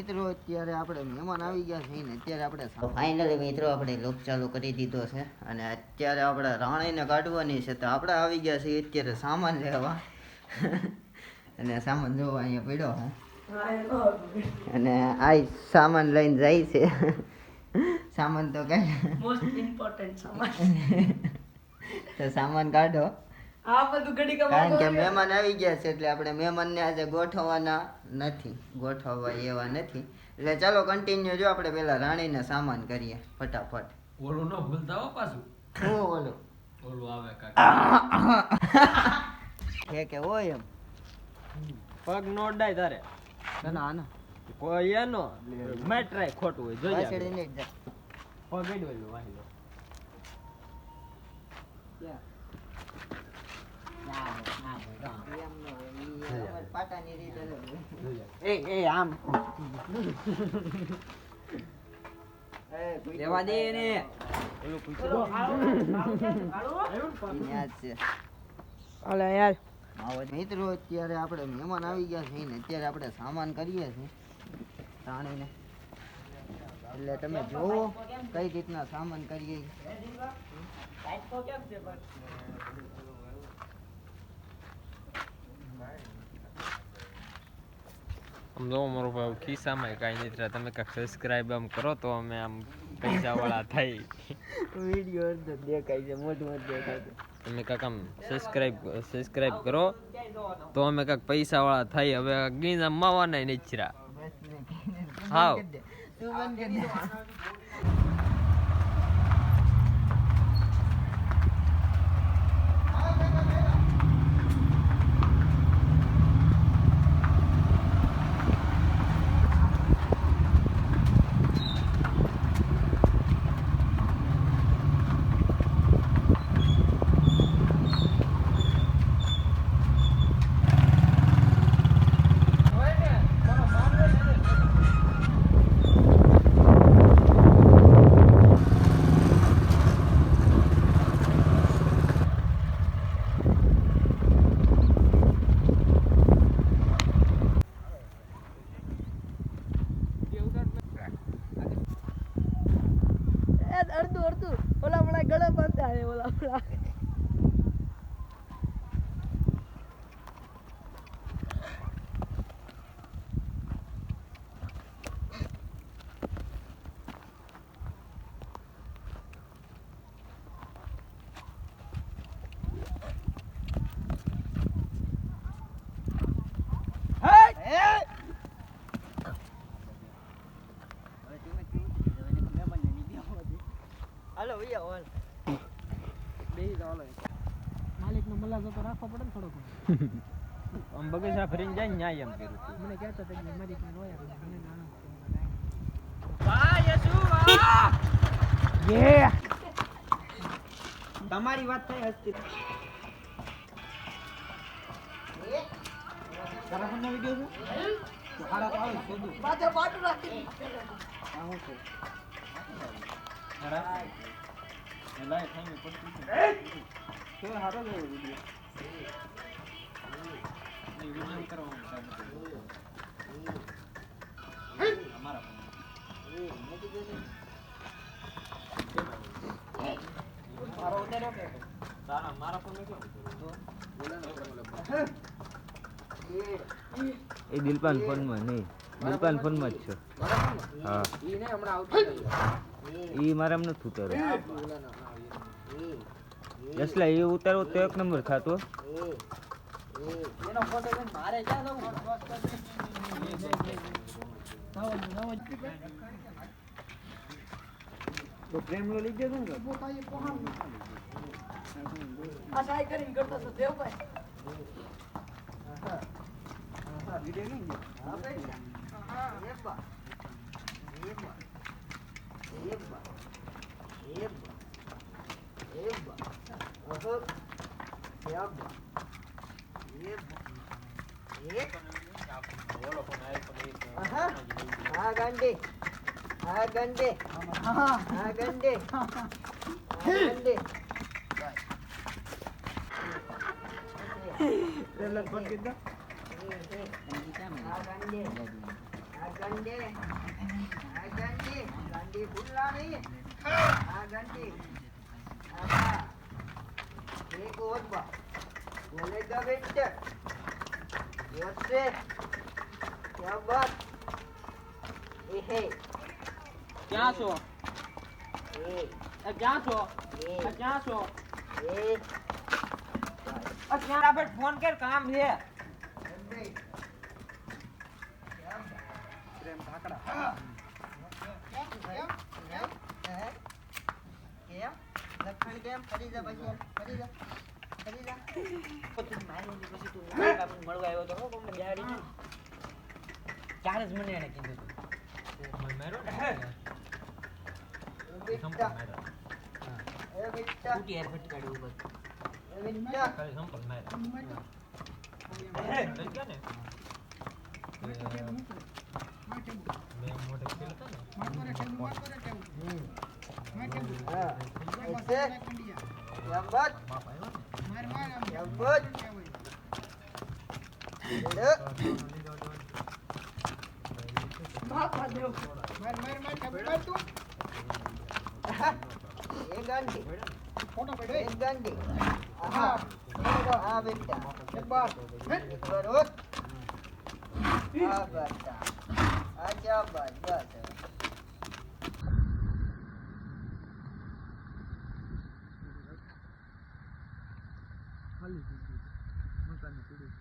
મિત્રો અત્યારે આપણે મહેમાન આવી ગયા છે ને અત્યારે આપણે ફાઇનલી મિત્રો આપણે લોક ચાલુ કરી દીધો છે અને અત્યારે આપણે રાણીને કાઢવાની છે તો આપણે આવી ગયા છીએ અત્યારે સામાન લેવા અને સામાન જોવા અહીંયા પડ્યો હે અને આ સામાન લઈને જાય છે સામાન તો કઈ મોસ્ટ ઇમ્પોર્ટન્ટ સામાન તો સામાન કાઢો આ બધું ઘડી કારણ કે મહેમાન આવી ગયા છે એટલે આપણે મહેમાનને આજે ગોઠવવાના નથી ગોઠવવા એવા નથી એટલે ચાલો કન્ટિન્યુ જો આપણે પેલા રાણીને સામાન કરીએ ફટાફટ ઓલું ન ભૂલતા હો પાછું હું ઓલું આવે કાકા કે હોય એમ પગ નો ડાય તારે ના ના કોઈ એનો મેં ટ્રાય ખોટું હોય જોઈએ પાછળ એને જ જા. પગ એડવેલું વાહી લો એમ ન હોય. ઈ અમારી પાટાની રીત અલગ હોય. એ આમ રેવા દે ને ઓલું ઈ ન્યા જ છે અલે યાર મિત્રો અત્યારે આપણે મહેમાન આવી ગયા છે ને અત્યારે આપણે સામાન કરીએ છીએ રાણીને એટલે તમે જોવો કઈ રીતના સામાન કરીએ ઈ. આમ જો મારો ભાઈ ખિસ્સામાં કાંઈ નથી તમે કાંઈક સબસ્ક્રાઈબ આમ કરો તો અમે આમ પૈસા વાળા થઈ વિડીયો અડધો દેખાય છે મોટું મોટું દેખાય છે તમે કાંઈક આમ સબસ્ક્રાઈબ કરો તો અમે કાંઈક પૈસા વાળા થઈ હવે ગીના માવાના નથી છરા બસ ને કહીને તું હાવ. બંધ કરી દે. તું બંધ કરી દે. અડધું ઓલા આપણા ગળા બાંધતા હે ઓલા આપણા હાલો ભૈયા ઓલ બેહી જાવ હાલો માલિક નો મલાજો તો રાખવો પડે ને થોડોક આમ બગીચા ફરીને જાય ને ન્યાય એમ કર્યું હતું મને કહેતા હતા કે માલિક નો હોય મને નાનો તમારી વાત થઈ હસ્તી તારા ફોનમાં વિડિયો છે તો હાડા તો આવે શોધું પાછો પાટું રાખી આ હું છે લાય ખાઈને પડતું કે હારો લેવો વિડિયો વિડીયો કરવાનું અમારા મારો ઉતાર્યો કે તારા મારા ફોન માં એ દિલપાન ફોન માં નહીં દિલપાન ફોન માં જ છે હા ઈ ને હમણાં આવતું ઈ મારા એમ નથી ઉતારો જસલા એ ઉતારો તો એક નંબર ખાતો એનો ફોટો લઈને મારે ક્યાં જવું તો પ્રેમ લો લઈ જજો ને આ સાઈ કરીને કરતો તો દેવભાઈ વિડિયો નહીં ગયો હા ભાઈ એબા એબા એબા એબા એબા ઓહો એબા એબા એક હા ગંડી હા ગંડી હા ગંડી હા ગંડી આ ગંડી ફૂલાણી આ ગંડી આહા એક और बा बोलेगा बेटा योसे क्या बात ए हे ક્યાં છો ए ક્યાં છો ए ક્યાં છો ए ક્યાં આપણે ફોન કર કામ છે प्रेम ढाकड़ा કેમ લખણ કેમ ફરી જા પછી ફરી જા તું માર્યો ને પછી તું મારા બાપુને મળવા આવ્યો તો હો તમને બિહાડી ગઈ ત્યારે જ મને એને કીધું તું બેટા એ બેટા તૂટી યાર ફટકાડી ઉપર એ બેટા ऐसे lambat lambat બાપા દેવ ये गांधी ફોટો પડ્યો एक गांधी हाँ हाँ बेटा એક બાર बरोबर हाँ बेटा अच्छा बस बस ખાલી થઈ ગયું મકાન પીડું